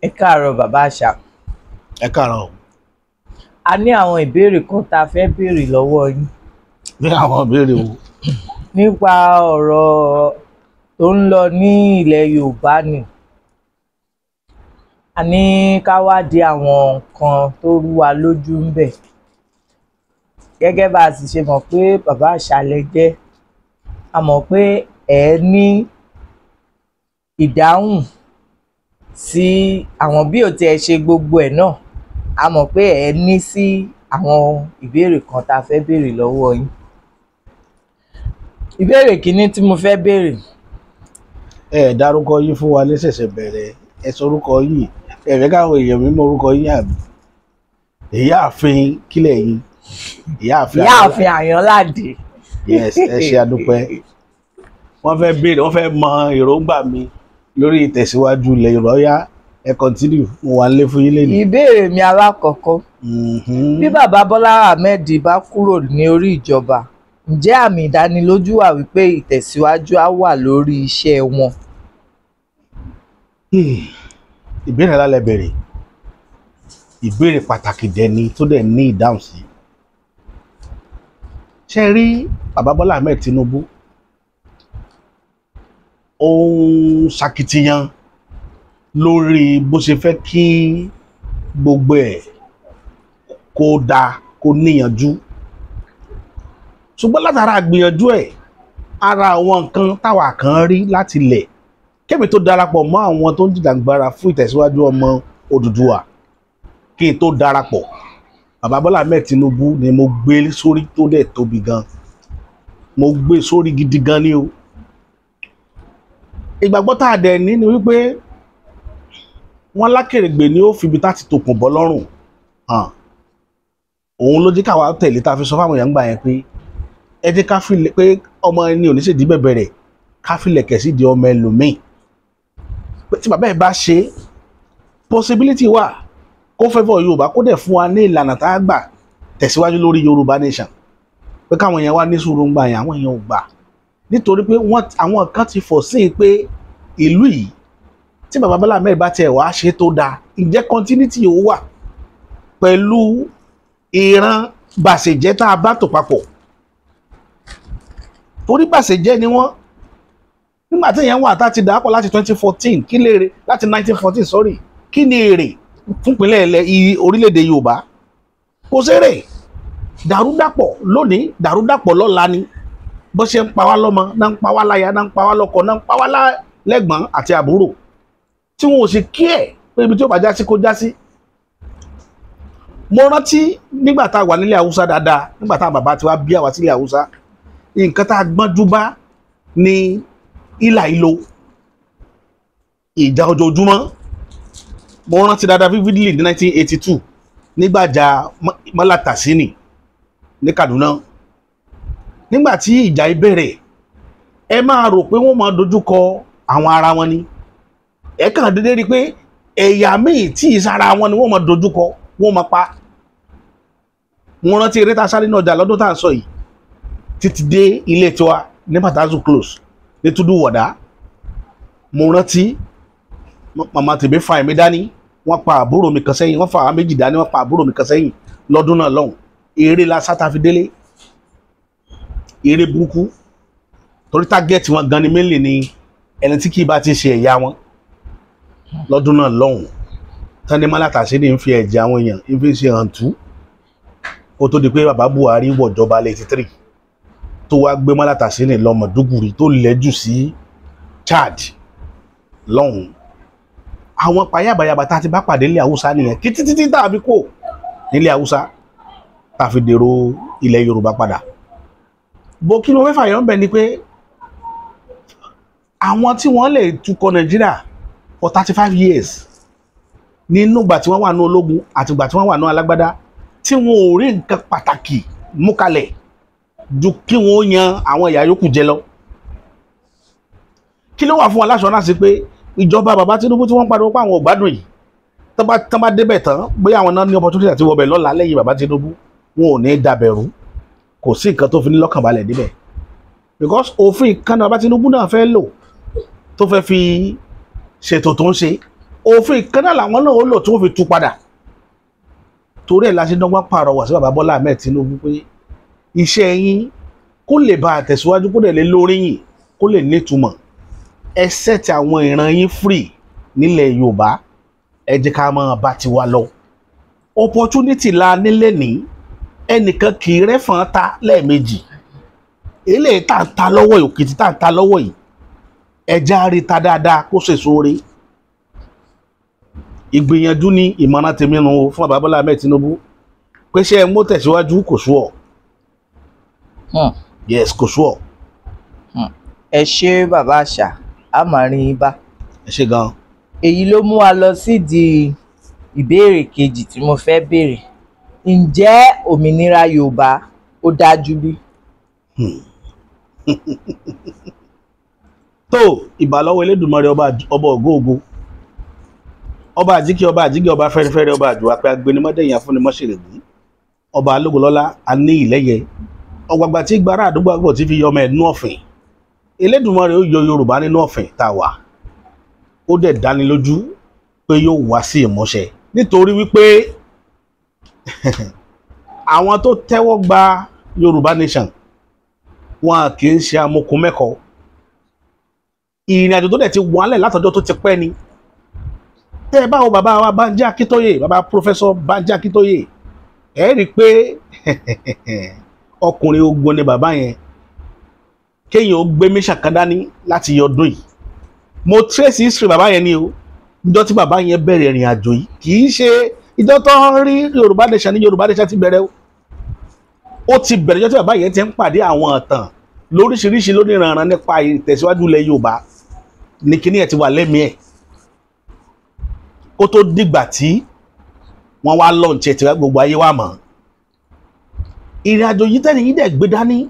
Ẹ káàárọ̀ bàbá àṣà. Ẹ káàárọ̀. A ní àwọn ìbéèrè kan tá a fẹ́ béèrè lọ́wọ́ yín Ní àwọn ìbéèrè wo? nípa ọ̀rọ̀ tó ń lọ ní ilẹ̀ Yorùbá ni. A ní ká wádìí àwọn nǹkan tó rú wa lójú ń bẹ̀. Gẹ́gẹ́ bá a sì ṣe mọ̀ pé bàbá àṣà lẹ jẹ́, a mọ̀ pé ẹ ní ìdáhùn sí àwọn bí ò tiẹ̀ ṣe gbogbo ẹ̀ náà. A mọ̀ pé ẹ ní sí àwọn ìbéèrè kan tá a fẹ́ béèrè lọ́wọ́ yín. Ìbéèrè kìíní tí mo fẹ́ béèrè. Ẹ dárúkọ yín fún wa lẹ́sẹ̀sẹ̀ bẹ̀rẹ̀. Ẹ sọ orúkọ yín. Ẹ fẹ́ káwọn èèyàn mi mọ orúkọ yín àbí? Ìyáàfin kílẹ̀ yín. Ìyáàfin Àyànládé. Yes, ẹ ṣe àdúpẹ́. Wọ́n fẹ́ béèrè, wọ́n fẹ́ mọ èròǹgbà mi lórí ìtẹ̀síwájú ilẹ̀ Yorùbá. Ó yá, ẹ continue. Mo wà nílé fún yín lẹ́nu. Ìbéèrè mi alákọ̀ọ́kọ́. Bí bàbá Bọ́lá Ahmed bá kúrò ní orí ìjọba, ǹjẹ́ àmì ìdánilójú wà wípé ìtẹ̀síwájú á wà lórí iṣẹ́ wọn? Ìbéèrè lálẹ́ bẹ̀rẹ̀. Ìbéèrè pàtàkì dẹni tó dẹ̀ ní ìdáhùn sí. Ṣé rí bàbá Bọ́lá Ahmed Tinubu? Ó ń ṣakitiyan lórí bó ṣe fẹ́ kí gbogbo ẹ̀ kó dáa, kó níyànjú. Ṣùgbọ́n látara àgbìyànjú ẹ̀, ara àwọn nǹkan táwa kan rí láti lẹ̀ kébì tó darapọ̀ mọ́ àwọn tó ń jìjàgbara fún ìtẹ̀síwájú ọmọ Odùduwà. Kí n tó darapọ̀, bàbá Bọ́lá Ahmed Tinubu ni mo gbé sórí tó dẹ̀ tóbi gan. Mo gbé sórí gidi gan ni o. Ìgbàgbọ́ tá a dẹ̀ ní ni wípé wọ́n lákèrègbè ni ó fi ibi tá ti tòkùn bọ́ lọ́rùn. Òun ló jẹ́ káwa tẹ̀lé tá a fi sọ fáwọn èèyàn gbà yẹn pé ẹ jẹ́ ká fi pé ọmọ ẹni ò ní ṣèdí bẹ̀bẹ̀ rẹ̀, ká fi lẹ̀kẹ̀ sí di ọmọ ẹlòmíì. Pé tí bàbá ẹ̀ bá ṣe, possibility wà kó fẹ́fọ̀ Yorùbá kó dẹ̀ fún wa ní ìlànà tá a gbà tẹ̀síwájú lórí Yorùbá nation. Pé káwọn èèyàn wá ní sùúrù ń gbà yẹn, àwọn èèyàn ò gbà. Nítorí pé àwọn kan ti foresee pé ìlú yìí tí bàbá Bọ́lá Ahmed bá tiẹ̀ wá ṣe tó dáa, ǹjẹ́ continuity ó wà pẹ̀lú ìran bàṣẹ̀jẹ́ tá a bá tò papọ̀. Torí bàṣẹ̀jẹ́ ni wọ́n. Nígbà tí èèyàn wà tá ti dàápọ̀ láti 2014, kí lèrè láti 1914 sorry, kí ni èrè fún ìpínlẹ̀ orílẹ̀-èdè Yorùbá? Kò sérè. Dàrúdàpọ̀ lónìí, dàrúdàpọ̀ lọ́la ni. Bó ṣe ń pa wá lọ́mọ, náà ń pa wá láya, náà ń pa wá lọ́kọ, náà ń pa wá lẹ́gbọ̀n àti àbúrò. Tí wọn ò sì kí ẹ̀ pé ibi tí ó bá já sí kó já sí. Mo rántí nígbà tá a wà nílẹ̀ Haúsá dáadáa, nígbà tá a bàbá ti wá bí àwa sílẹ̀ Haúsá, nǹkan tá a gbọ́njú bá ní ìlà ìlò, ìjà ojoojúmọ́. Mo rántí dáadáa vividly ní 1982 nígbàjà Mọ́lá Tàsínì ní Kaduna. Nígbà tí ìjà ìbẹ̀rẹ̀, ẹ máa rò pé wọ́n máa dojúkọ àwọn ara wọn ni. Ẹ kàn dédé rí pé ẹ̀yà míì tí ìsara wọn ni wọ́n máa dojúkọ, wọ́n máa pa. Mo rántí eré tá a sáré náà jà lọ́dún tá à ń sọ yìí títí dé ilé tiwa ní Patazu close ní Túdú Wọ̀dá. Mo rántí màmá tèmi fa ẹ̀mí dání, wọ́n pa àbúrò mi kan sẹ́yìn, wọ́n fa àwọn méjì dání, wọ́n pa àbúrò mi kan sẹ́yìn lọ́dún náà lọ́hùn. Eré la sátá fi délé. Eré burúkú. Torí tágẹ́ẹ̀tì wọn gan ni mélòó ni ẹni tí kì í bá ti ṣe ẹ̀yà wọn lọ́dún náà lọ́hùn. Tani Mọ́lá Tàsínì ń fi ẹ̀jẹ̀ àwọn èèyàn ń fi ṣe hàntú kó tó di pé bàbá Buhari wọ̀jọba 83 tó wá gbé Mọ́lá Tàsínì lọ Mọ̀dúgùrí tó lẹ́jù sí Chad lọ́hùn. Àwọn payábayaba tá a ti bá pàdé nílẹ̀ Haúsá nìyẹn títí tá a fi kó nílẹ̀ Haúsá tá a fi dèrò ilẹ̀ Yorùbá padà. Bó kí ló fẹ́ fàyọ̀ ń bẹ̀ ni pé àwọn tí wọ́n lè tukọ̀ Nàìjíríà for 35 years nínú ìgbà tí wọ́n wà ní ológun àti ìgbà tí wọ́n wà ní alágbádá, tí wọn ò rí nǹkan pàtàkì mú kalẹ̀ ju kí wọ́n yan àwọn ẹ̀yà yòókù jẹ lọ. Kí ló wà fún wa láṣọ náà sí pé ìjọba bàbá Tinubu tí wọ́n pariwo pé àwọn ò gbádùn yìí, tán bá débẹ̀ tán bóyá àwọn náà ní opportunity àti wọbẹ̀ lọ́la lẹ́yìn bàbá Tinubu, wọn ò ní dàbẹ̀rú. Kò sí nǹkan tó fi ní lọ́kànbalẹ̀ níbẹ̀. Because òfin kan náà bàbá Tinubu náà fẹ́ lò tó fẹ́ fi ṣètò tó ń ṣe òfin kan náà làwọn náà ó lò tí wọ́n fi tú padà. Torí ẹ̀ la ṣe dọ́gbọ́n pàrọwà sí bàbá Bọ́lá Ahmed Tinubu pé iṣẹ́ yín kó lè bá àtẹ̀síwájú, kó lè lé lórí yìn, kó lè nítumọ̀, ẹ set àwọn ìran yín free nílẹ̀ Yorùbá, ẹ jẹ́ ká máa bá tiwa lọ. Opportunity la nílẹ̀ ní ẹnìkan kì í rẹ́fọ̀n ta lẹ́ẹ̀mejì. Eléyìí tá ń ta lọ́wọ́ yìí, òkìtì tá ń ta lọ́wọ́ yìí, ẹja rí ta dáadáa kó ṣe sóore. Ìgbìyànjú ní ìmọ̀ràn tèmi nù fún bàbá Bọ́lá Ahmed Tinubu pé ṣé ẹ mú tẹ̀síwájú kò sú ọ. Yes, kò sú ọ. Ẹ ṣé bàbá àṣà, a máa rí yín bá. Ẹ ṣé gan. Èyí ló mú wa lọ sídìí ìbéèrè kejì tí mo fẹ́ béèrè. Ǹjẹ́ òmìnira Yorùbá ó dájú bí? Tó ìbàlọ́wọ́ Elédùmarè ọba ògóògó, ọba àjíkí, ọba àjíkí, ọba fẹ́rẹ́fẹ́rẹ́, ọba àjùwà pé agbẹnimọ́dẹ̀yìn afúnimọ́ṣẹ̀lẹ̀gbí, ọba alógolọ́lá aní ìlẹ́yẹ, ọgbàgbà tí gbára àdúgbò àgbò tí fi yọmọ ẹ̀nú ọ̀fìn. Elédùmarè ó yọ Yorùbá nínú ọ̀fìn tá a wà. Ó dẹ̀ dáni lójú pé yóò wá sí ìmúṣẹ nítorí wípé àwọn tó tẹ́wọ́ gba Yorùbá nation wọn kì í ṣe amokùn mẹ́kọ̀ọ́. Ìrìn àjò tó dẹ̀ ti wọlé látọjọ́ tó ti pẹ́ ni. Tẹ́ ẹ bá wo bàbá wa Bánjí Akíntóyè, bàbá Professor Bánjí Akíntóyè, ẹ rí i pé ọkùnrin ogun ni bàbá yẹn. Kéèyàn ó gbé mission kan dání láti ọdún yìí. Mo trace history bàbá yẹn ni o. Ìjọ tí bàbá yẹn bẹ̀rẹ̀ ìrìn àjò yìí kì í ṣe ìjọ tó ń rí Yorùbá nation ní Yorùbá nation ti bẹ̀rẹ̀ o. Ó ti bẹ̀rẹ̀ ìjọ tí bàbá yẹn ti ń pàdé àwọn ọ̀tàn lóríṣiríṣi lóníranran nípa ìtẹ̀síwájú ilẹ̀ Yorùbá ní kíní ẹ̀ ti wà lẹ́mìí ẹ̀. Ó tó dìgbà tí wọ́n wá launch ẹ̀ tí gbogbo ayé wà mọ̀. Ìrìn àjò yìí tẹ́ni yìí dẹ̀ gbé dání.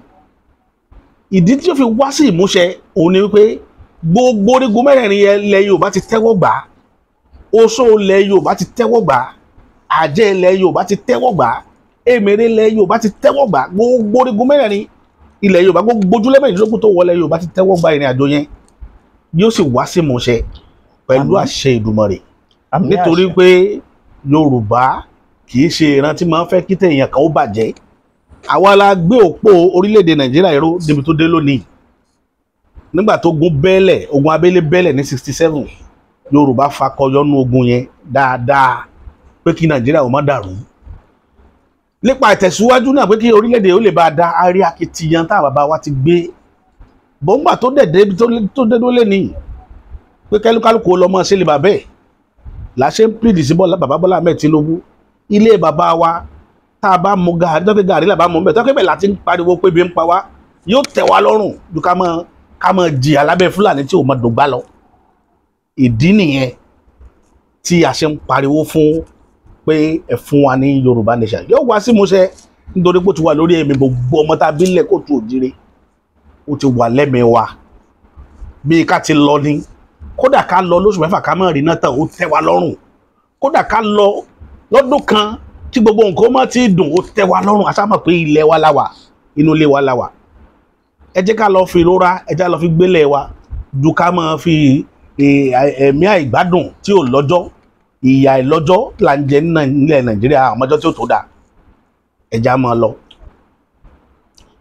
Ìdí tí ó fi wá sí ìmúṣẹ òun ni wípé gbogbo orígun mẹ́rẹ̀ẹ̀rin ilẹ̀ Yorùbá ti tẹ́wọ́ gbà. Oṣó ilẹ̀ Yorùbá ti tẹ́wọ́ gbà. Àjẹ́ ilẹ̀ Yorùbá ti tẹ́wọ́ gbà. Èmèrè ilẹ̀ Yorùbá ti tẹ́wọ́ gbà. Gbogbo orígun mẹ́rẹ̀ẹ̀rin ilẹ̀ Yorùbá, gbogbo ojúlé mẹ́rìndínlógún tó wọlé Yorùbá ti tẹ́wọ́ gba ìrìn àjò yẹn. Yóò sì wá sí ìmúṣẹ pẹ̀lú àṣẹ Ìdùmarè. Nítorí pé Yorùbá kì í ṣe ìran tí máa ń fẹ́ kí tẹ̀yìn kan ó bàjẹ́. Àwa la gbé òpó orílẹ̀-èdè Nàìjíríà ró débi tó dé lónìí. Nígbà tó ogun abẹ́lé bẹ́lẹ̀ ní 67, Yorùbá fakọyọ́nú ogun yẹn dáadáa pé kí Nàìjíríà ó má dàrú. Nípa ìtẹ̀síwájú náà pé kí orílẹ̀-èdè ó lè bá dá arí akitiyan tá bàbá wa ti gbé. Bọ́ngbà tó dẹ̀ débi tó dé lólé ní pé kálukú lọ mọ́ sílé bàbá ẹ̀. Láṣẹ ń pìdì sí bàbá Bọ́lá Ahmed Tinubu. Ilé bàbá wa tá a bá mú gàrí, tọ́kẹ́ gàrí làbá mú bẹ́ẹ̀, tọ́kẹ́ bẹ́ẹ̀ láti ń pariwo pé bí ń pa wá, yóò tẹ̀ wá lọ́rùn ju ká mọ̀ jìyà lábẹ́ Fúlàní tí ò mọ̀ dògbà lọ. Ìdí nìyẹn tí a ṣe ń pariwo fún pé ẹ fún wa ní Yorùbá nation. Yóò wá sí ìmúṣẹ nítorí pé ó ti wà lórí ẹ̀mí gbogbo ọmọ tá a bí lẹ̀ kó tó òjire. Ó ti wà lẹ́mìí wa. Bí ká ti lọ ní, kódà ká lọ lóṣù mẹ́fà ká mọ̀ rí náà tán, ó tẹ́ wa lọ́rùn. Kódà ká lọ lọ́dún kan tí gbogbo nǹkan má ti dùn, ó tẹ́ wa lọ́rùn. Àṣà mọ̀ pé ilẹ̀ wa la wà, inú ilé wa la wà. Ẹ jẹ́ ká lọ fi ìrora, ẹ jẹ́ ká lọ fi gbélé wa ju ká máa fi ẹ̀mí àìgbádùn tí ò lọ́jọ́, ìyà ìlọ́jọ́ là ń jẹ nílẹ̀ Nàìjíríà àmọ́jọ́ tí ó tó dà. Ẹ já máa lọ.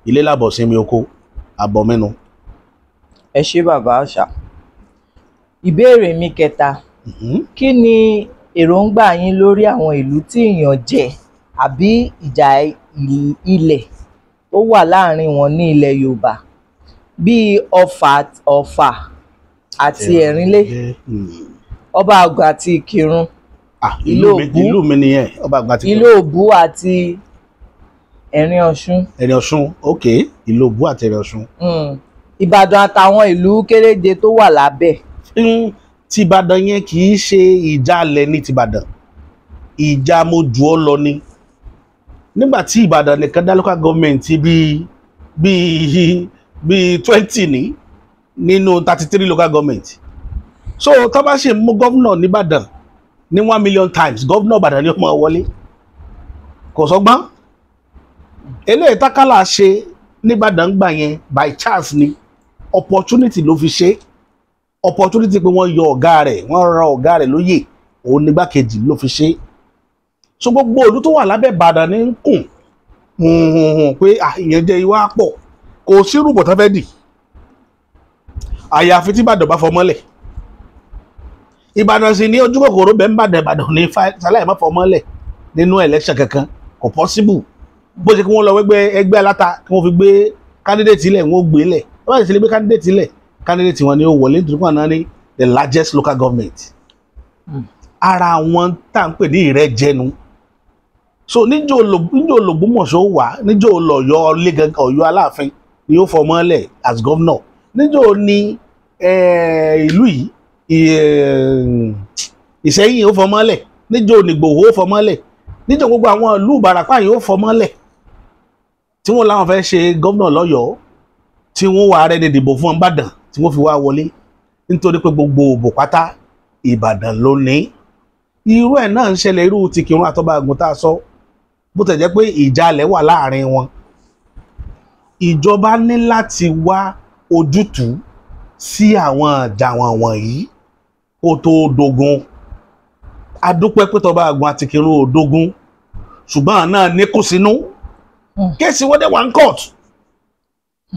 Ilé làbọ̀ sinmi oko, àbọ̀ mẹ́nu. Ẹ ṣé bàbá àṣà. Ìbéèrè mi kẹta. Kí ni èròǹgbà yín lórí àwọn ìlú tí èèyàn jẹ àbí ìjà ilẹ̀ tó wà láàrin wọn ní ilẹ̀ Yorùbá bíi Ọ̀fà àti Ẹ̀rínlé, Ọba Àgbà àti Ìkìrun, ìlú mi nìyẹn, Ọba Àgbà àti Ìlú Òbú àti Ẹ̀rin Ọ̀ṣun. Ẹ̀rin Ọ̀ṣun, ok, Ìlú Òbú àti Ẹ̀rin Ọ̀ṣun. Ìbàdàn àtàwọn ìlú kéréje tó wà lábẹ́. Tìbàdàn yẹn kì í ṣe ìjà alẹ̀ ní tìbàdàn, ìjà mo jù ọ́ lọ ni. Nígbà tí Ìbàdàn nìkan dá local government bíi 20 nínú 33 local government. So tó bá ṣe mú gọ́vnọ̀ nìbàdàn ní 1 million times, gọ́vnọ̀ Ìbàdàn ni ó máa wọlé. Kò sọ́gbọ́n. Eléyìí tákàlà ṣe nìbàdàn gbà yẹn by chance ni, opportunity ló fi ṣe. Opportunity pé wọ́n yọ ọ̀gá rẹ̀, wọ́n ra ọ̀gá rẹ̀ lóyè. òun nígbàkejì ló fi ṣe. So gbogbo ìlú tó wà lábẹ́ Ìbàdàn ní ń kùn pé ìyẹn jẹ́ ìwà pọ̀, kò sí rúbọ̀ tó fẹ́ dì àyàfi tí Ìbàdàn bá fọmọ́lẹ̀. Ìbàdàn sì ní ojú kòkòrò bẹ́ẹ̀ ń bàdàn Ìbàdàn ní sáláì má fọmọ́lẹ̀ nínú election kankan, kò possible. Bó ṣe kí wọ́n lọ ẹgbẹ́ aláta kí wọ́n fi gbé candidate ilẹ̀ wọ́n gbé lẹ̀, wọ́n sì lè gbé candidate ilẹ̀, candidate wọn ni ó wọlé nítorí pé wọ́n ní the largest local government. Ara wọn tá à ń pè ní ìrẹ́jẹnu. So níjó l'Ògbómọ̀ṣọ́ wà, níjó l'Ọ̀yọ́ lẹ́gàn Ọ̀yọ́ Aláàfin ni ó fọmọ́lẹ̀ as governor, níjó ní ìlú yìí Ìṣẹ́yìn ó fọmọ́lẹ̀, níjó n'Ìgbòho ó fọmọ́lẹ̀, níjó gbogbo àwọn ìlú Ìbàràpá yìí ó fọmọ́lẹ̀ tí wọ́n láwọn fẹ́ ṣe gómìnà lọ́yọ̀ọ́ tí wọ́n wà rẹ̀ ní ìdìbò fún Ìbàdàn tí wọ́n fi wá wọlé nítorí pé gbogbo òbò pátá Ìbàdàn ló ní. Irú ẹ̀ náà ń ṣẹlẹ̀ irú ti Kírun àtọ́ba Àgùn tá a sọ, bó tẹ̀ jẹ́ pé ìjàlẹ̀ wà láàrin wọn. Ìjọba ní láti wá ojútùú sí àwọn ìjà wọ̀nyí kó tó dogun. A dúpẹ́ pé tọ́ba Àgùn àti Kírun ò dogun, ṣùgbọ́n àwọn náà ní kó sínú. Kéèsì wọ́n dẹ̀ wà ń court.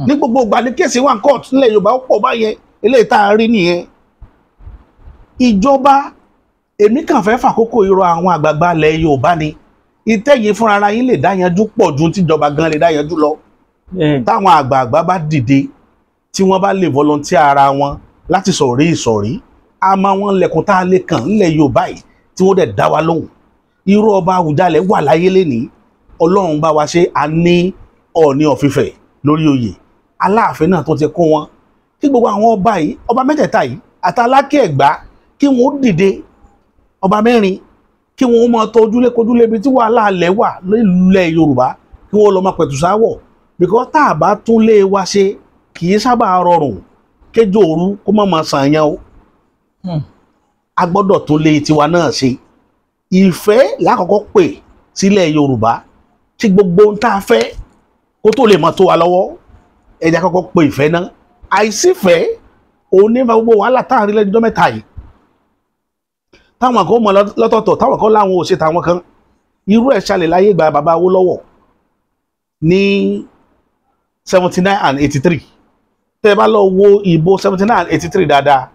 Ní gbogbo ìgbà ní kéèsì wà ń court nílẹ̀ Yorùbá ó pọ̀ báyẹn, eléyìí tá a rí nìyẹn. Ìjọba èmi kàn fẹ́ fàkókò irọ́ àwọn àgbààgbà ilẹ̀ Yorùbá ni ìtẹ́yìn fúnra ara yín lè dáyanjú pọ̀ ju tíjọba gan lè dáyanjú lọ. Táwọn àgbààgbà bá dìde tí wọ́n bá lè volunteer ara wọn láti sọ̀rí ìsọ̀rí, a máa wọn lẹ̀kùn tá a lè kàn nílẹ̀ Yorùbá yìí tí wọ́n dẹ̀ dá wa lóhùn. Irú ọba Àwùjalẹ̀ wà láyé lénìí, Ọlọ́run bá wa ṣe, a ní Ọọ̀ni of Ifẹ̀ lórí oyè, Aláàfin náà tó ti kó wọn. Kí gbogbo àwọn ọba yìí, ọba mẹ́tẹ̀ẹ̀ta yìí àtàlákẹ́ Ẹ̀gbá, kí wọ́n dìde, ọba mẹ́rin, kí wọ́n máa tọ ojúlé kojúlé ibi tí wàhálà alẹ̀ wà nílẹ̀ Yorùbá, kí wọ́n lọ máa pẹ̀tù sáwọ̀. Because tá a bá tún lé wa ṣe kì í sábà rọrùn kéjò òru kó má máa sànyàn o. A gbọ́dọ̀ tún lé tiwa náà ṣe. Ìfẹ́ lákọ̀ọ́kọ́ pè sílẹ̀ Yorùbá tí gbogbo ohun tá a fẹ́ kó tó lè máa tó wa lọ́wọ́, ẹ jẹ́ kọ́kọ́ pè ìfẹ́ náà. Àìsífẹ́ òun ní gbogbo wàhálà tá à ń rí lẹ́jọ́ mẹ́ta yìí. Táwọn kan mọ̀ lọ́tọ̀ọ̀tọ̀, táwọn kan láwọn ò ṣe táwọn kan. Irú ẹ̀ ṣàlẹ̀ láyé ìgbà bàbá Awólọ́wọ̀ ní 79 and 83. Tẹ́ bá lọ wo ìbò 79 and 83 dáadáa,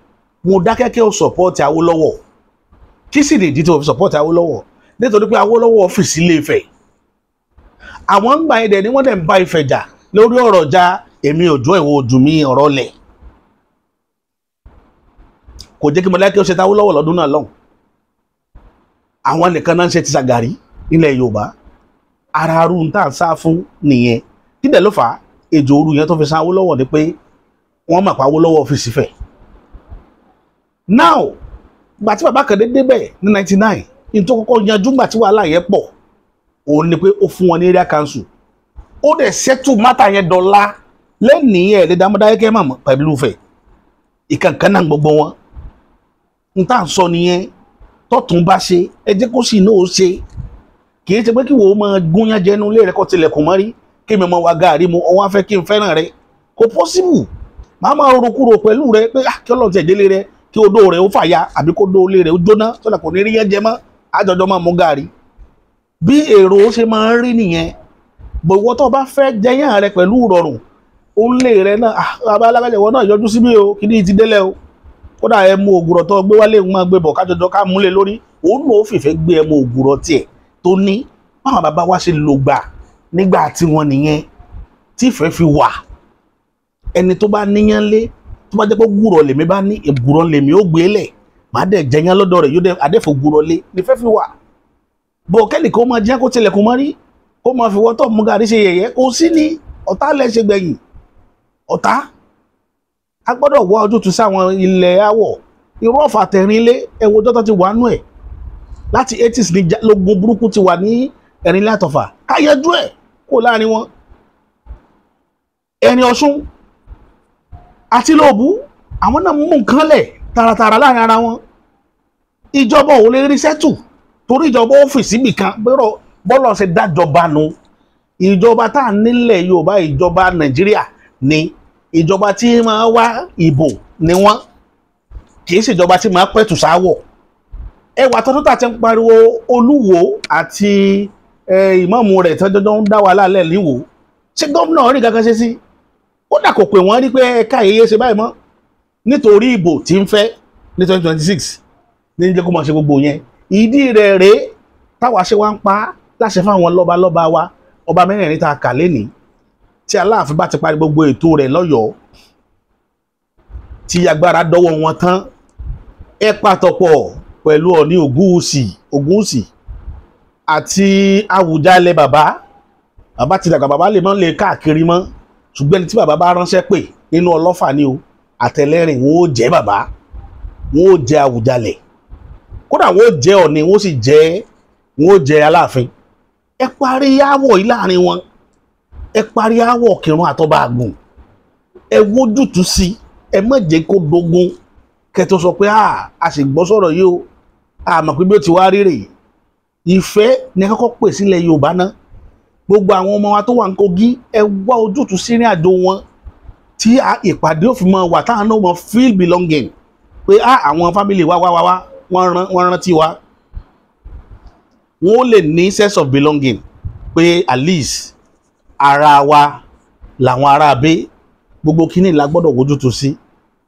Mọdákẹ́kẹ́ ò support Awólọ́wọ̀. Kí sì nìdí tí wọ́n fi support Awólọ́wọ̀? Nítorí pé Awólọ́wọ̀ ọ́fíìsì Ilé Ifẹ̀. Àwọn ń gba ẹ̀dẹ̀ ni wọ́n dẹ̀ ń bá Ifẹ̀ jà lórí ọ̀rọ̀ ja èmi òjò ìwò ojú mi ọ̀rọ̀ lẹ̀. Kò jẹ́ kí Mọdákẹ́kẹ́ ó ṣe Awólọ́wọ̀ lọ́dún náà lọ́hùn. Àwọn nìkan náà ń ṣe ti Ṣàgàrí nílẹ̀ Yorùbá. Ara arú ń tà ń sá fún nìyẹn. Kí dẹ̀ ló fà á? Ejò òru yẹn tó fi san Awólọ́wọ̀ ni pé wọ́n mọ̀ pé Awólọ́wọ̀ ọ́fíìsì Ifẹ̀. Now gbà tí bàbá kan débẹ̀ ní 99, ní tó kọ́kọ́ yanjú gbà tí wàhálà yẹn pọ̀, òun ni pé ó fún wọn ní area council. Ó dẹ̀ settle matter yẹn dọ́là lẹ́nìí ẹ̀ lè dá Mọdákẹ́kẹ́ mọ̀ pẹ̀lú Ifẹ̀. Ìkànkàn náà gbogbo wọn. N tá à ń sọ nìyẹn, tọ́tún bá ṣe ẹ jẹ́ kó sì náà ó ṣe. Kì í ṣe pé kí wò ó máa gúnyán jẹnu ilé rẹ kó tilẹ̀kùn mọ́rí kí mi máa wá gààrí mu ọwọ́ afẹ́ kí n fẹ́ràn rẹ. Kò possible. Màá máa rorokúro pẹ̀lú rẹ pé kí Ọlọ́run tẹ̀ délé rẹ kí odó rẹ ó fàya àbí kó odó ilé rẹ ó jóná sọ́dà kò ní rí yẹn jẹ mọ́, àjọjọ́ máa mú gààrí. Bí èrò ṣe máa ń rí nìyẹn. Bọ̀wọ́ tó bá fẹ́ jẹyàn rẹ pẹ̀lú ìrọ̀rùn, ó ń lé rẹ náà, bàbá alágbàjẹ̀wọ́ náà yọjú síbí o, kí ni ti délẹ̀ o. Kódà ẹmu ògùrọ̀ tó gbé wálé ń máa gbé bọ̀ kájọjọ ká múlẹ̀ lórí, òun ló fìfẹ́ gbé ẹmu ògùrọ̀ tiẹ̀ tó ní. Báwọn bàbá wa ṣe lò gbà nígbà tí wọ́n nìyẹn, tí ìfẹ́ fi wà. Ẹni tó bá níyàn lé, tó bá jẹ́ pé gùrọ̀ lèmi bá ní, ìgùrọ̀ lèmi ó gbé lẹ̀, màá dẹ̀ jẹyàn lọ́dọ̀ rẹ̀ yóò dẹ̀ adẹ́fọ̀ gùrọ̀ lé, nífẹ́ fi wà. Bọ̀ kẹ́lì kó máa jẹ́ kó tilẹ̀kùn mọ́rí, kó máa fi wọ́tọ̀ mú gàrí ṣe yẹ̀yẹ́, kò sí ní ọ̀tá lẹ́ ṣe gbẹ̀yìn. Ọ̀tá a gbọ́dọ̀ wá ojútùú sáwọn ilẹ̀ àwọ̀. Irú Ọ̀fà Tẹ̀rínlé ẹwọ ọjọ́ ti wà nú ẹ̀ láti 80s ní lógun burúkú ti wà ní Ẹ̀rínlé àtọ̀fà, káyẹjú ẹ̀ kó láàrin wọn. Ẹni Ọ̀ṣun àti Lóòbù àwọn náà mú nǹkan lẹ̀ tààràtààrà láàrin ara wọn. Ìjọba ò lè rí sẹ́tù torí ìjọba ọ́fíìsì nìkan bọ́lọ̀ ṣe dájọba nu. Ìjọba tá à nílẹ̀ Yorùbá, ìjọba Nàìjíríà ni ìjọba tí máa wá ìbò ni wọ́n, kì í ṣèjọba tí máa pẹ̀tù sáwọ̀. ẹwà tọdún tà ti ń pariwo Olúwo àti ìmáàmù rẹ̀ tọ́jọ́ ń dá wa lálẹ́ níwò ṣé gómìnà rí kankan ṣe sí ó dà kò pé wọ́n rí pé ẹ̀ka èyí ṣe báyìí mọ́ nítorí ìbò tí ń fẹ́ ní 2026 ní jẹ́ kó máa ṣe gbogbo yẹn ìdí rẹ̀ rèé táwa ṣe wá ń pa láṣẹ fáwọn lọ́balọ́ba wa ọba mẹ́rẹ̀ẹ̀rin tá a kà lénìí tí Aláàfin bá ti parí gbogbo ètò rẹ̀ lọ́yọ̀ọ́ tí agbára dọ́wọ́ wọn tán ẹ pàtọ́pọ̀ pẹ̀lú Ọọ̀ni Ògúnwùsì àti Àwùjalẹ̀ bàbá ti dàgbà bàbá lè mọ́ lè káàkiri mọ́ ṣùgbọ́n ẹni tí bàbá bá ránṣẹ́ pè nínú Ọlọ́fà ni o àtẹlẹ́rìn wọn ó jẹ́ bàbá wọn ó jẹ́ Àwùjalẹ̀ kódà wọn ó jẹ́ Ọọ̀ni wọn ó jẹ́ Aláàfin ẹ parí aáwọ̀ yìí láàrin wọn ẹ parí aáwọ̀ Kírun àtọba Àgùn ẹ wójútùú sí ẹ má jẹ́ kó dogun kẹtọ sọ pé a sì gbọ́ sọ̀rọ̀ yìí o àmọ́ pé bí ó ti wá rírè ìfẹ́ ní kọ́kọ́ pè sílẹ̀ Yorùbá náà gbogbo àwọn ọmọ wa tó wà ní Kogi ẹ wá ojútùú sí ìrìn àjò wọn tí ìpàdé òfin mọ wà táwọn náà mọ feel belonging pé àwọn family wa wọ́n rántí wa wọ́n lè ní sense of belonging pé at least ara wa làwọn ará abẹ́ gbogbo kíní la gbọ́dọ̀ wójútùú sí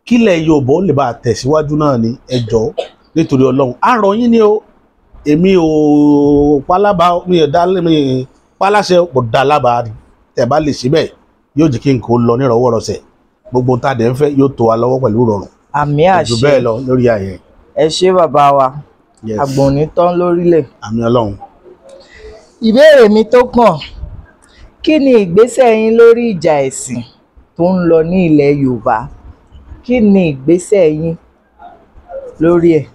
kílẹ̀ Yorùbá lè bá tẹ̀síwájú náà ní ẹjọ́ nítorí Ọlọ́run àrọ̀ yín ni o èmi ò pálábà mi ò dá mi páláṣẹ kò dá lábàá rí tẹ̀ bá lè síbẹ̀ yóò jẹ́ kí n kò lọ nírọ̀wọ́rọ̀sẹ̀ gbogbo tá a dẹ̀ ń fẹ́ yóò tó wa lọ́wọ́ pẹ̀lú rọrùn. àmì àṣẹ jù bẹ́ẹ̀ lọ lórí ayẹ. ẹ ṣé bàbá wa àgbọ̀n ní tán lórílẹ̀. àmì Ọlọ́run. ìbéèrè mi tó kàn kí ni ìgbésẹ̀ yín lórí ìjà ẹ̀sìn tó ń lọ ní ilẹ̀ Yorùbá kí ni ìgbésẹ̀ yín lórí ẹ̀.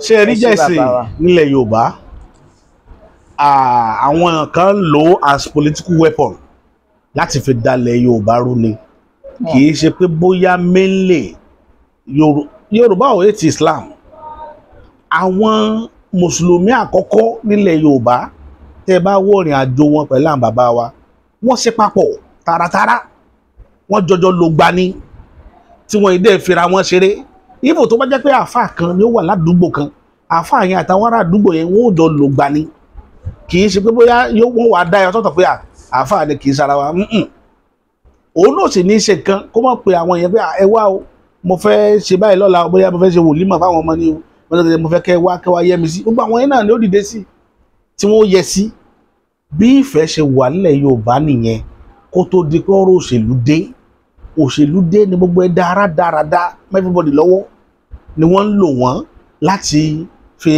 ṣé ẹ rí jẹ́sìn nílẹ̀ Yorùbá àwọn kan lò ó as political weapon láti fi dalẹ̀ Yorùbá rú ni kì í ṣe pé bóyá mainly Yorùbá ò hate Islam àwọn mùsùlùmí àkọ́kọ́ nílẹ̀ Yorùbá tẹ́ bá wò rìn àjò wọn pẹ̀lú àwọn bàbá wa wọ́n ṣe papọ̀ tààràtàrà wọ́n jọjọ ló gbani tí wọ́n ìdẹ́ fira wọn ṣeré ibò tó bá jẹ́ pé àáfàá kan ni ó wà ládùúgbò kan àáfàá yẹn àtàwọn ará àdúgbò yẹn wọ́n ò jọ ló gbani kì í ṣe pé bóyá wọ́n wà dá ẹ sọ́tọ̀ pé àáfàá ni kì í ṣara wa òun náà sì ní í ṣe kan kó mọ̀ pé àwọn yẹn pé ẹ wá o mo fẹ́ ṣe báyìí lọ́la bóyá mo fẹ́ ṣe wòlímọ̀ fáwọn ọmọ ni o mo fẹ́ kẹ́ wá yẹ mi sí gbogbo àwọn yẹn náà ni ó dìde sí tí wọ́n yẹ sí bí ìfẹ́ ṣe wà nílẹ̀ Yorùbá nìyẹn kó tó di pé ọ̀rọ̀ òṣèlú dé ni gbogbo ẹ̀ dáradára everybody lọ́wọ́ ni wọ́n ń lò wọ́n láti fi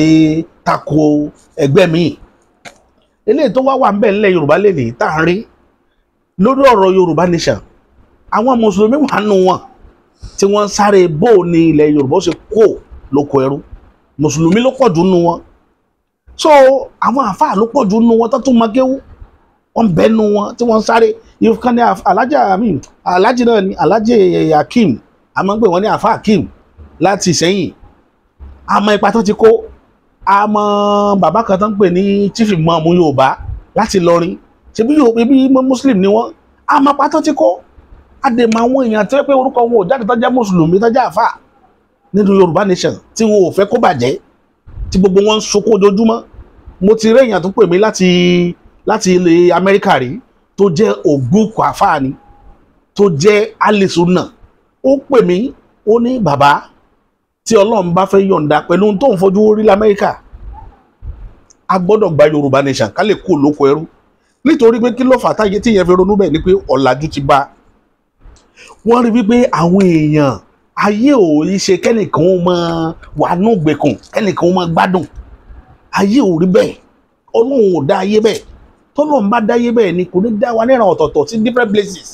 tako ẹgbẹ́ míì eléyìí tó wà ń bẹ̀ nílẹ̀ Yorùbá lè ní tá à ń rí lórí ọ̀rọ̀ Yorùbá nation àwọn mùsùlùmí wà nù wọn tí wọ́n sáré bó ní ilẹ̀ Yorùbá ó ṣe kó lóko ẹrú mùsùlùmí ló pọ̀ jù nù wọn so àwọn àfáà ló pọ̀ jù nù wọn tó tún mọ kéwú wọn bẹ nù wọn tí wọ́n sáré ìfúnkan ní alájì náà ní alájì Hakeem a máa ń pè wọ́n ní àfá Hakeem láti Ìṣẹ̀yìn àmọ́ ipa tó ti kó àmọ́ bàbá kan tó ń pè ní chief imam Yorùbá láti Ìlọrin ṣe bí muslim ni wọ́n àmọ́ ipa tó ti kó àdèmọ àwọn èèyàn tó yẹ pé orúkọ wọn ò jáde tó jẹ́ mùsùlùmí tó jẹ́ àfá nínú Yorùbá nation tí wọn ò fẹ́ kó bàjẹ́ tí gbogbo wọn ń sokó ojoojúmọ́ mo ti rí èèyàn tó pè mí láti ilẹ̀ Amẹ́ríkà rí tó jẹ́ ògbókò àfáà ni tó jẹ́ alẹ́sùnà ó pè mí ó ní bàbá tí Ọlọ́run bá fẹ́ yọ̀ǹda pẹ̀lú tó ń fojú rí l'Amẹ́ríkà a gbọ́dọ̀ gba Yorùbá nation ká lè kó lóko ẹrú nítorí pé kí ló fà táyé tí yẹn fi ronú bẹ́ẹ̀ ni pé ọ̀làjú ti bá wọ́n rí wípé àwọn èèyàn ayé ò rí ṣe kẹ́nìkan ó máa wà nù gbèkùn kẹ́nìkan ó máa gbádùn ayé ò rí bẹ́ẹ̀ Ọlọ́run ò dá ayé bẹ́ẹ̀ tọ́lọ́run bá dáyé bẹ́ẹ̀ ni kò ní dá wa níran ọ̀tọ̀ọ̀tọ̀ sí different places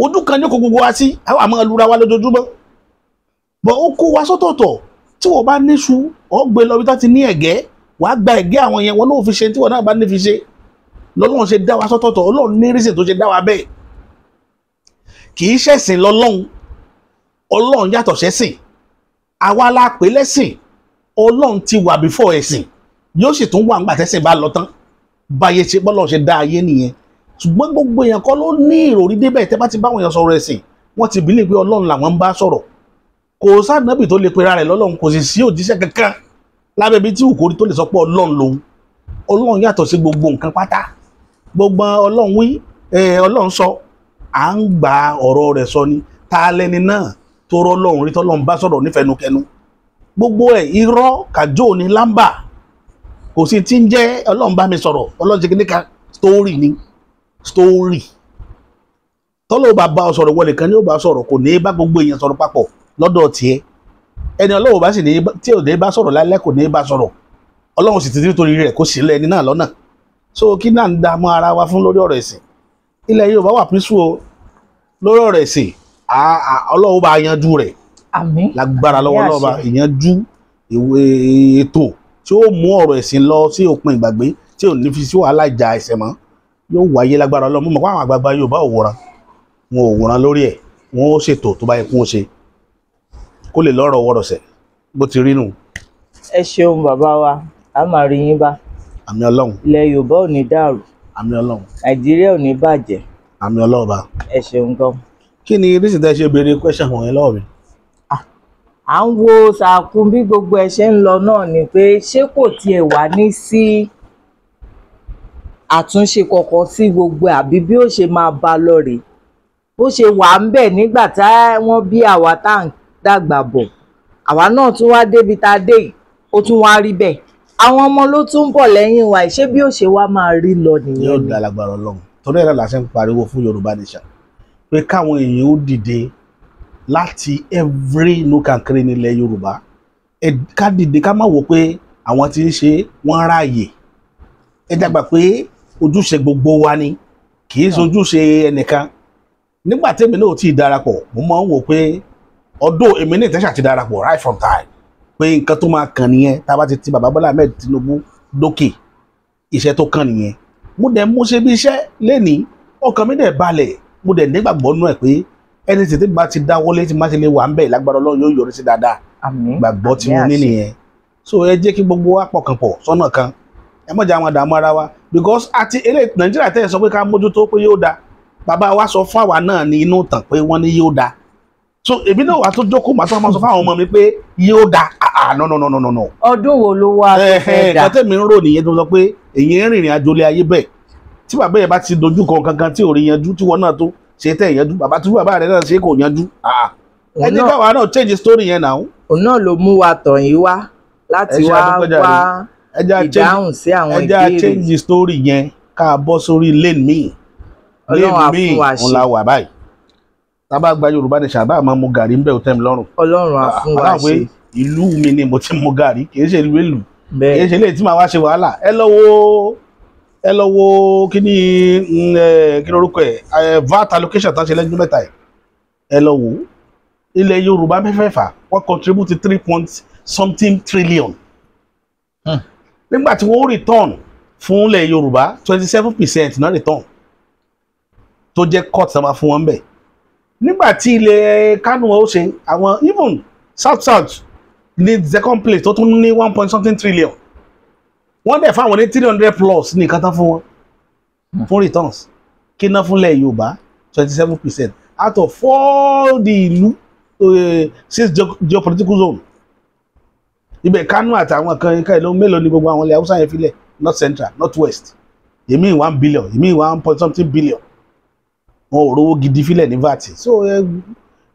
ojú kan ní kò gbogbo wa sí àwọn àmọ́ lura wa lójoojúmọ́ bọ̀ ó kó wa sọ́tọ̀ọ̀tọ̀ tí wọ́n bá níṣu ọ̀gbẹ́ lọ bí tó ti ní ẹ̀gẹ́ wàá gba ẹ̀gẹ́ àwọn yẹn wọn náà fi ṣe tí wọ́n náà bá ní fi ṣe lọ́lọ́run ṣe dá wa sọ́tọ̀ọ̀tọ̀ Ọlọ́run ní reason tó ṣe dá wa bẹ́ẹ̀ kì í ṣẹ̀sìn lọ́lọ́run Ọlọ́run yàtọ̀ ṣẹ̀sìn àwa la pè lẹ́sìn Ọlọ́run ti wà before ẹ̀sìn yóò sì tún wà ńgbà tẹ́sìn bá lọ tán báyé ṣe bọ́lọ̀ ṣe dá ayé nìyẹn ṣùgbọ́n gbogbo èèyàn kọ́ ló ní ìròrí débẹ̀ tẹ́ bá ti báwọn èèyàn sọ̀rọ̀ ẹ̀sìn wọ́n ti bílẹ̀ pé Ọlọ́run làwọn ń bá sọ̀rọ̀ kò sáàdínábì tó lè pera rẹ̀ lọ́lọ́run kò sì sí òjíṣẹ́ kankan lábẹ́ ibi tí òkòrí tó lè sọ pé ọlọ́run lòun. Ọlọ́run yàtọ̀ sí gbogbo nǹkan pátá. Gbogbo ọlọ́run wí ọlọ́run sọ à ń gba ọ̀rọ̀ rẹ̀ sọ ni. Ta lẹni náà tó rọ́ ọlọ́run rí tọ́lọ́run bá sọ̀rọ̀ nífẹ̀ẹ́nukẹ́nu. Gbogbo ẹ̀ irọ́ kàjó ni lámbà. Kò sí tí ń jẹ́ ọlọ́run bá mi sọ̀rọ̀ ọlọ́run ṣe kíní kan story ni story. Tọ́lọ́ bá bá ọ sọ̀rọ̀ wọlé kan ni ó bá sọ̀rọ̀ kò ní bá gbogbo èèyàn sọ̀rọ̀ papọ̀ lọ́dọ̀ tiẹ̀. Ẹni ọlọ́run bá sì ní tí ò ní bá sọ̀rọ̀ lálẹ́ kò ní bá sọ̀rọ̀. Ọlọ́run sì ti nítorí rẹ̀ kó sì lẹ́ ẹni náà lọ́nà. So kí náà ń dààmú ara wa fún lórí ọ̀rọ̀ ẹ̀sìn. Ilẹ̀ Yorùbá wà pínsù o lórí ọ̀rọ̀ ẹ̀sìn ọlọ́run bá yanjú rẹ̀. Àmín. Lágbára lọ́wọ́ ọlọ́run bá ìyanjú ètò tí ó mú ọ̀rọ̀ ẹ̀sìn lọ sí òpin ìgbàgbé tí ò ní fi sí wàhálà ìjà ẹ̀sẹ̀ mọ́ yóò wáyé lágbára ọlọ́run. Mo mọ̀ pé àwọn àgbààgbà Yorùbá ò wòran wọn ò wòran lórí ẹ̀ wọn ó ṣètò tó bá yẹ kó ṣe kó lè lọ́rọ̀ wọ́rọ̀sẹ̀ bó ti rí nù. Ẹ ṣeun bàbá wa a máa rí yín bá. Àmín Ọlọ́run. Ilẹ̀ Yorùbá ò ní dàrú. Àmín Ọlọ́run. Nàìjíríà ò ní bàjẹ́. Àmín Ọlọ́run bá. Ẹ ṣeun gan. Kí ni rísì tẹ́ ṣe béèrè question wọ̀nyẹn lọ́wọ́ mi? À ń wo sàkún bí gbogbo ẹ ṣe ń lọ náà ni pé ṣé kò tiẹ̀ wá ní sí àtúnṣe kankan sí gbogbo àbí bí ó ṣe máa bá lọ rèé bó ṣe wà ń bẹ̀ nígbà tá wọ́n bí àwa tá à ń dàgbà bọ̀ àwa náà tún wá débi tá a dé yìí ó tún wá rí bẹ́ẹ̀ àwọn ọmọ ló tún ń bọ̀ lẹ́yìn wa ṣé bí ó ṣe wá máa rí lọ nìyẹn. Yóò dá lágbára Ọlọ́run torí ẹ̀rọ làṣẹ ń pariwo fún Yorùbá Nation pé káwọn èèyàn ó dìde láti every nook and cranny nílẹ̀ Yorùbá ká dìde ká má wò pé àwọn tí ń ṣe wọ́n ráàyè ẹ dàgbà pé ojúṣe gbogbo wa ni kì í ṣojúṣe ẹnìkan. Nígbà tèmi náà ti darapọ̀ mo máa ń wò pé ọdún èmi ní ìtẹ́sà ti darapọ̀ right from time pé nǹkan tó máa kàn nìyẹn tá a bá ti bàbá Bọ́lá Ahmed Tinubu dókè iṣẹ́ tó kàn nìyẹn. Mo dẹ̀ mú ṣe bí iṣẹ́ lénìí ọkàn mi dẹ̀ balẹ̀ mo dẹ̀ nígbàgbọ́ nú ẹ̀ pé ẹni tí bá ti dáwọ́lé tí má ti lè wà ń bẹ̀ lágbára Ọlọ́run yóò yọrí sí dáadáa. Àmín. Gbàgbọ́ tí mo ní nìyẹn. So ẹ jẹ́ kí gbogbo wa pọkàn pọ̀ sọ́nà kan ẹ mọ̀jà àwọn àdàmú ara wa because àti eré Nàìjíríà tẹ́ ẹ sọ pé ká mójútó pé yóò dáa bàbá wa sọ fún àwa náà ní inú tàn pé wọ́n ní yóò dáa. So èmi náà wà tó jókòó màá tó máa sọ fún àwọn ọmọ mi pé yóò dáa no. Ọdún wo ló wá tó fẹ́ dà? Kọ́tẹ́ mi ń rò nìyẹn tó sọ pé èyí ń rìnrìn àjò lé ayé bẹ́ẹ̀ tí bàbá yẹn bá ti dojú kan kankan tí ò rí yanjú tí wọ́n náà tó ṣe tẹ̀ yanjú bàbá tí bàbá rẹ̀ náà ṣe kò yanjú. Ẹ jẹ́ káwa náà change story yẹn náà. Òun náà ló mú wa tọ̀ yín wá láti wá wá ìdáhùn sí àwọn ìbéèrè. Ẹ jẹ́ change story yẹn ká bọ́ sórí lane míì. Ọlọ́run á fún wa ṣe. Òun la wà báyìí. Tá bá gba Yorùbá Nation àbá máa mu gàrí ń bẹ̀ òtẹ́ mi lọ́rùn. Ọlọ́run á fún wa ṣe. Ìlú mi ni mo ti mu gàrí kì í ṣe ìlú èlù. Bẹ́ẹ̀. Kì í ṣe ilé tí màá wá ṣe wàhálà. Ẹ lọ wo kí ni orúkọ ẹ̀ VAT allocation tán ṣe lẹ́jọ́ mẹ́ta ẹ̀. Ẹ lọ wo ilẹ̀ Yorùbá mẹ́fẹ̀ẹ̀fà wọ́n contribute 3.something trillion. Nígbà tí wọ́n return fún ilẹ̀ Yorùbá 27% náà return tó jẹ́ cut sábà fún wọn bẹ̀. Nígbà tí ilẹ̀ Kánò ó ṣe àwọn even south ní second place tó tún ní 1 trillion wọ́n dẹ̀ fáwọn ní 300 plus ní nǹkan tán fún wọn fún returns kí ná fúnlẹ̀ Yorùbá 27% out of all the ìlú 6 geopolitical zone. Ibẹ̀ Kánò àtàwọn kan ìlú mélòó ni gbogbo àwọn ilẹ̀ Haúsá yẹn filẹ̀ north central north west èmi 1 billion èmi 1 billion wọn ò rówó gidi filẹ̀ ní VAT. So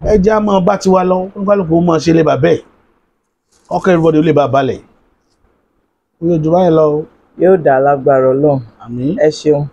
ẹ jẹ́ àmọ́ bá ti wá lọ kálukú mọ́ ṣe lè bà bẹ́ẹ̀ ọkọ̀ everybody ó lè bá balẹ̀. Oye jù báyìí lọ. Yóò dá lágbára Ọlọ́run. Àmín. Ẹ ṣeun.